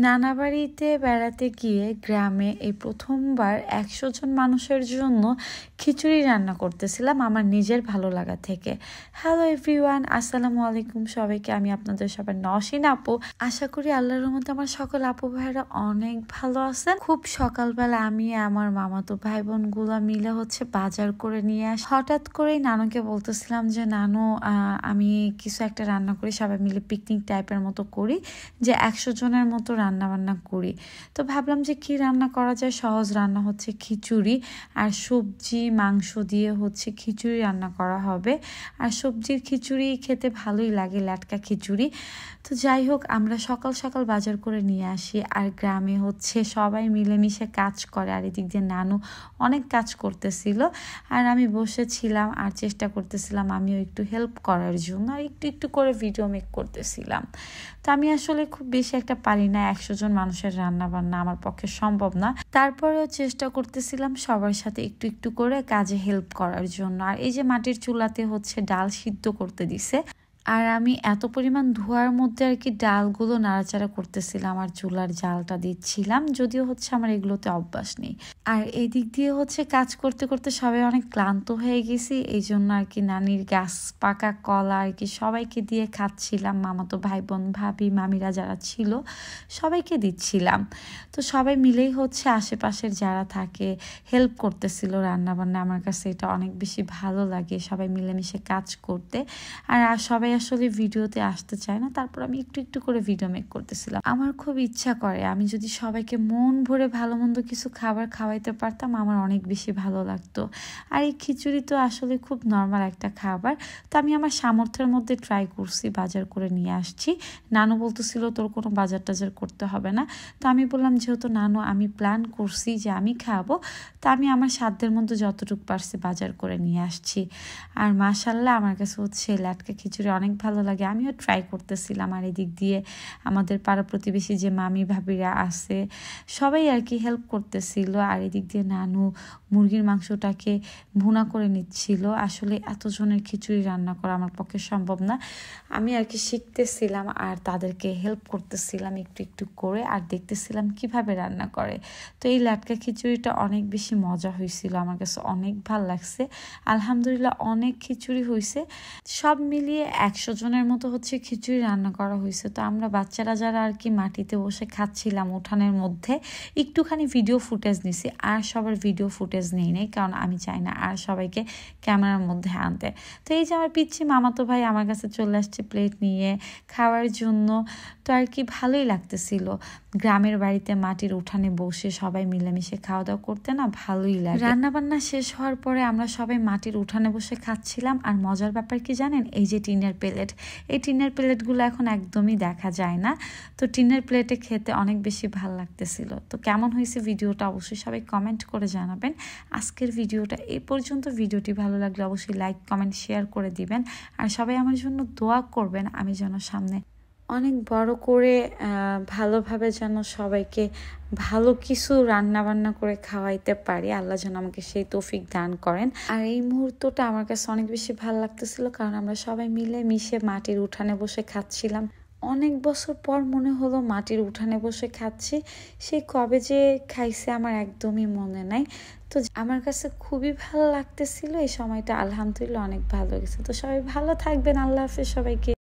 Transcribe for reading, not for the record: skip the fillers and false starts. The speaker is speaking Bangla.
নানা বাড়িতে বেড়াতে গিয়ে গ্রামে এই প্রথমবার 100 জন মানুষের জন্য খিচুড়ি রান্না করতেছিলাম আমার নিজের ভালো লাগা থেকে। হ্যালো এভরিওয়ান, আসসালামু আলাইকুম সবাইকে। আমি আপনাদের সবার নওশিন আপু। আশা করি আল্লাহর রহমতে আমার সকল আপু ভাইরা অনেক ভালো আছেন। খুব সকালবেলা আমি আমার মামাতো ভাই বোনগুলো মিলে বাজার করে নিয়ে আসি। হঠাৎ করেই নানুকে বলতেছিলাম যে নানু আমি কিছু একটা রান্না করি, সবাই মিলে পিকনিক টাইপের মতো করি, যে 100 জনের মতো রান্না বান্না করি। তো ভাবলাম যে কি রান্না করা যায়। সহজ রান্না হচ্ছে খিচুড়ি, আর সবজি মাংস দিয়ে খিচুড়ি রান্না করা হবে। আর সবজির খিচুড়ি খেতে ভালোই লাগে, ল্যাটকা খিচুড়ি। তো যাই হোক, আমরা সকাল সকাল বাজার করে নিয়ে আসি। আর গ্রামে সবাই মিলেমিশে কাজ করে। আর এদিক দিয়ে নানু অনেক কাজ করতেছিল, আর আমি বসেছিলাম আর চেষ্টা করতেছিলাম আমিও একটু হেল্প করার জন্য, আর একটু একটু করে ভিডিও মেক করতেছিলাম। তো আমি আসলে খুব বেশি একটা পারি না, 100 জন মানুষের রান্না বান্না আমার পক্ষে সম্ভব না। তারপরেও চেষ্টা করতেছিলাম সবার সাথে একটু একটু করে কাজে হেল্প করার জন্য। আর এই যে মাটির চুলাতে ডাল সিদ্ধ করতে দিছে, আর আমি এত পরিমাণ ধোয়ার মধ্যে আর কি ডালগুলো নাড়াচাড়া করতেছিলাম আর চুলার জালটা দিচ্ছিলাম, যদিও আমার এগুলোতে অভ্যাস নেই। আর এদিক দিয়ে কাজ করতে করতে সবাই অনেক ক্লান্ত হয়ে গেছি, এই জন্য আর কি নানির গাছ পাকা কলা আর কি সবাইকে দিয়ে খাচ্ছিলাম। মামাতো ভাই বোন ভাবি মামিরা যারা ছিল সবাইকে দিচ্ছিলাম। তো সবাই মিলেই আশেপাশের যারা থাকে হেল্প করতেছিল রান্না বান্না। আমার কাছে এটা অনেক বেশি ভালো লাগে, সবাই মিলেমিশে কাজ করতে। আর সবাই আসলে ভিডিওতে আসতে চায় না, তারপর আমি একটু একটু করে ভিডিও মেক করতেছিলাম। আমার খুব ইচ্ছা করে আমি যদি সবাইকে মন ভরে ভালো মন্দ কিছু খাবার খাওয়াইতে পারতাম, আমার অনেক বেশি ভালো লাগতো। আর এই খিচুড়ি তো আসলে খুব নর্মাল একটা খাবার। তো আমি আমার সামর্থ্যের মধ্যে ট্রাই করছি, বাজার করে নিয়ে আসছি। নানু বলতেছিল তোর কোনো বাজার টাজার করতে হবে না। তো আমি বললাম যেহেতু নানু আমি প্ল্যান করছি যে আমি খাবো, তো আমি আমার সাধ্যের মধ্যে যতটুকু পারছি বাজার করে নিয়ে আসছি। আর মাশাআল্লাহ আমার কাছে ল্যাটকা খিচুড়ি অনেক ভালো লাগে, আমিও ট্রাই করতেছিলাম। আর এদিক দিয়ে আমাদের পাড়া প্রতিবেশী যে মামি ভাবিরা আছে সবাই আর কি হেল্প করতেছিল। আর এদিক দিয়ে নানু মুরগির মাংসটাকে ভুনা করে নিচ্ছিল। আসলে এতজনের খিচুড়ি রান্না করা আমার পক্ষে সম্ভব না, আমি আর কি শিখতেছিলাম আর তাদেরকে হেল্প করতেছিলাম একটু একটু করে, আর দেখতেছিলাম কিভাবে রান্না করে। তো এই ল্যাটকা খিচুড়িটা অনেক বেশি মজা হয়েছিল, আমার কাছে অনেক ভালো লাগছে। আলহামদুলিল্লাহ অনেক খিচুড়ি হয়েছে, সব মিলিয়ে 100 জনের মতো খিচুড়ি রান্না করা হয়েছে। তো আমরা বাচ্চারা যারা আর কি মাটিতে বসে খাচ্ছিলাম উঠানের মধ্যে, একটুখানি ভিডিও ফুটেজ নিছি, আর সবার ভিডিও ফুটেজ নেই, কারণ আমি চাই না আর সবাইকে ক্যামেরার মধ্যে আনতে। তো এই যে আমার পিচ্ছি মামাতো ভাই আমার কাছে চলে আসছে প্লেট নিয়ে খাওয়ার জন্য। তো আর কি ভালোই লাগতেছিল গ্রামের বাড়িতে মাটির উঠানে বসে সবাই মিলেমিশে খাওয়া দাওয়া করতে, না ভালোই লাগে। রান্না বান্না শেষ হওয়ার পরে আমরা সবাই মাটির উঠানে বসে খাচ্ছিলাম। আর মজার ব্যাপার কি জানেন, এই যে টিনের প্লেট, এই টিনের প্লেটগুলো এখন একদমই দেখা যায় না। তো টিনের প্লেটে খেতে অনেক বেশি ভালো লাগতেছিল। তো কেমন হয়েছে ভিডিওটা অবশ্যই সবাই কমেন্ট করে জানাবেন। আজকের ভিডিওটা এই পর্যন্ত। ভিডিওটি ভালো লাগলে অবশ্যই লাইক কমেন্ট শেয়ার করে দিবেন, আর সবাই আমার জন্য দোয়া করবেন আমি যেন সামনে অনেক বড় করে ভালোভাবে যেন সবাইকে ভালো কিছু রান্না বান্না করে খাওয়াইতে পারি। আল্লাহ যেন আমাকে সেই তৌফিক দান করেন। আর এই মুহূর্তটা আমার কাছে অনেক বেশি ভালো লাগতেছিল, কারণ আমরা সবাই মিলে মিশে মাটির উঠানে বসে খাচ্ছিলাম। অনেক বছর পর মনে হলো মাটির উঠানে বসে খাচ্ছি, সেই কবে যে খাইছে আমার একদমই মনে নাই। তো আমার কাছে খুবই ভালো লাগতেছিল এই সময়টা, আলহামদুলিল্লাহ অনেক ভালো গেছে। তো সবাই ভালো থাকবেন, আল্লাহ হাফেজ সবাইকে।